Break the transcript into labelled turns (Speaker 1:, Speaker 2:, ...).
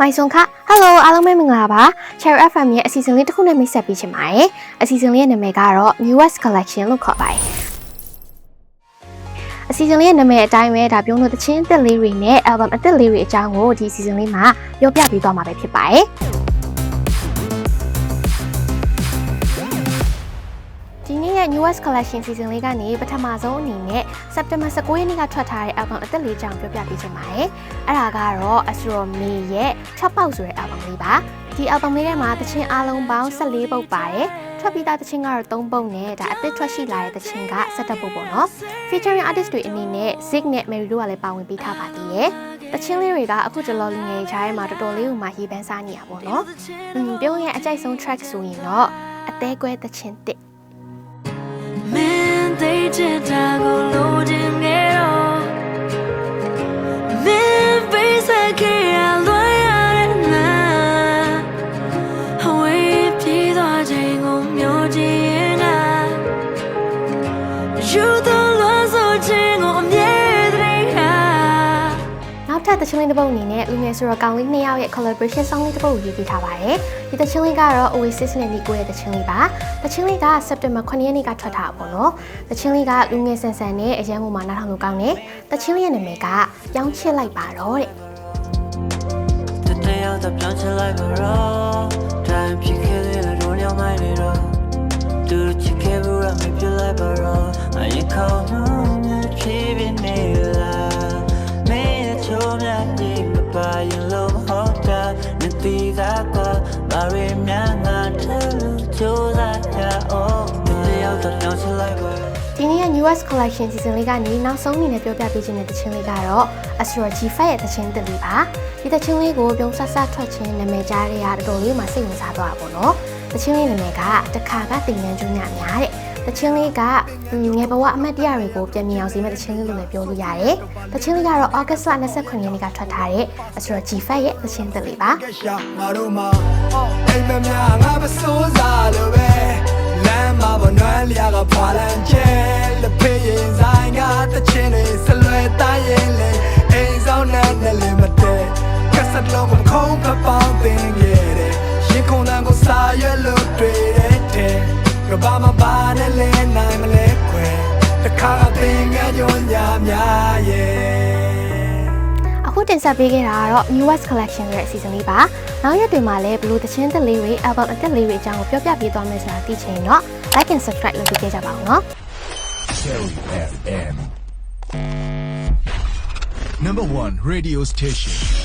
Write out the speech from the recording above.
Speaker 1: မိုင်ဆုံခ Hello အားလုံးပဲမင်္ဂလာပါ Cherry FM ရဲ့အစီအစဉ်လေးတစ်ခုနဲ့မိတ်ဆက်ပေးချင်ပါတယ်အစီအစဉ်လေးရဲ့နာမည်ကတော့ Newest Collection လို့ခေါ်ပါတယ်အစီအစဉ်လေးရဲ့နာမည်အတိုင်းပဲဒါပြုံးလို့တချင်းအသက်လေးတွေနဲ့ album အသက်လေးတွေအကြောင်းကိုဒီအစီအစဉ်လေးမှာပြောပြပေးသွားမှာပဲဖြစ်ပါတယ်ဒီနေ့ရဲ့ Newest Collection season လေးကနေပထမဆုံးအနေနဲ့ September 19 ရက်နေ့ကထွက်ထားတဲ့ album အသက်လေးကြောင်ပြောပြပေးချင်ပါတယ်။အဲ့ဒါကတော့ Astro May ရဲ့6ပေါက်ဆိုတဲ့ album လေးပါ။ဒီ album လေးထဲမှာသချင်းအားလုံးပေါင်း14ပုဒ်ပါတယ်။ထွက်ပြီးသားသချင်းကတော့3ပုဒ်နဲ့ဒါအသစ်ထွက်ရှိလာတဲ့သချင်းက17ပုဒ်ပေါ့နော်။ Featuring artist တွေအနေနဲ့ Zig နဲ့ Mary တို့ကလည်းပါဝင်ပေးထားပါသေးတယ်။သချင်းလေးတွေကအခုတလောလေးငယ်ချားထဲမှာတော်တော်လေးကိုမှရေးပန်းစားနေရပါတော့။ပြောရင်အကြိုက်ဆုံး track ဆိုရင်တော့အသေးကွဲသချင်းတစ်
Speaker 2: Man, they did not go loading it all. Man, face I can't look at man. Away, please, I take on your DNA. You don't love so change on me.
Speaker 1: နောက်ထပ်သချင်းလေးတစ်ပုဒ်အနေနဲ့လူငယ်ဆိုတော့ကောင်လေး2ယောက်ရဲ့ collaboration song လေးတစ်ပုဒ်ကိုရေးပေးထားပါတယ်။ဒီသချင်းလေးကတော့ Oasis နဲ့ Nico ရဲ့သချင်းလေးပါ။သချင်းလေးက September 9 ရက်နေ့ကထွက်ထားတာပေါ့နော်။သချင်းလေးကလူငယ်ဆန်ဆန်နဲ့အရန်ဟိုမှာနားထောင်လို့ကောင်းတယ်။သချင်းလေးရဲ့နာမည်ကပြောင်းချစ်လိုက်ပါတော့တဲ့
Speaker 2: ။တတယောက်တော့ပြောင်းချစ်လိုက်ပါတော့။ Time ဖြစ်ခဲ့တဲ့တော့ညောင်းမိုင်းနေတော့သူချစ်ခဲ့ဘူးလားမပြလိုက်ပါတော့။အရင်ခေါင်းနဲ့ဖြည်းဖြည်းနေလား။မင်းရဲ့ချိုးမြတ်ဒီမပါရင်လုံးဟောတာနေတီးတာကဘာရီများငါထဲလို့ချိုးစားကြအောင်တယောက်တော့ပြောင်းချစ်လိုက်ပါ
Speaker 1: ဒီနေ့ရဲ့ Newest Collection season လေးကနေနောက်ဆုံးအနေနဲ့ပြောပြပေးခြင်းတဲ့သချင်းလေးကတော့ Astro G5 ရဲ့သချင်းတစ်လေးပါဒီသချင်းလေးကိုပြုံးဆဆထွက်ခြင်းနာမည်ကြားတဲ့အားတော်တော်လေးမှစိတ်ဝင်စားသွားတာပေါ့နော်သချင်းလေးနာမည်ကတခါကတင်ငန်းကျွညများတဲ့သချင်းလေးကငယ်ဘဝအမှတ်တရတွေကိုပြန်မြင်အောင်စီမဲ့သချင်းလေးလို့လည်းပြောလို့ရတယ်သချင်းလေးကတော့ August 29 ရက်နေ့ကထွက်ထားတဲ့ Astro G5 ရဲ့သချင်းတစ်လေးပါ
Speaker 3: ငါတို့မှာအိမ်မများငါမစိုးစားလို့ပဲလမ်းမှာပေါ်နွမ်းလျာကဖွာလန်ကျဲလက်ဖေးရင်ဆိုင်ကတချင်းတွေဆလွယ်တိုင်းရင်လေအိမ်ဆောင်နဲ့လည်းမတည့်ကက်ဆက်လုံးကိုခုံးဖပောင်းတင်ခဲ့တယ်ရင်ခုန်တန်းကိုစာရွက်လို့တွေ့တဲ့ကဘာမပါနဲ့လဲနိုင်မလဲခွဲတခါကသင်ငယ်ကြညာများရဲ့
Speaker 1: အခုတင်ဆက်ပေးခဲ့တာကတော့ Newest Collection ရဲ့ season လေးပါနောက်ရက်တွေမှာလည်းဘလို့သချင်းသက်လေးတွေ album အသက်လေးတွေအကြောင်းကိုပြောပြပေးသွားမယ်ဆိုတာသိချင်တော့ like and subscribe လုပ်ပေးကြပါဦးနော်
Speaker 4: Cherry FM #1 radio station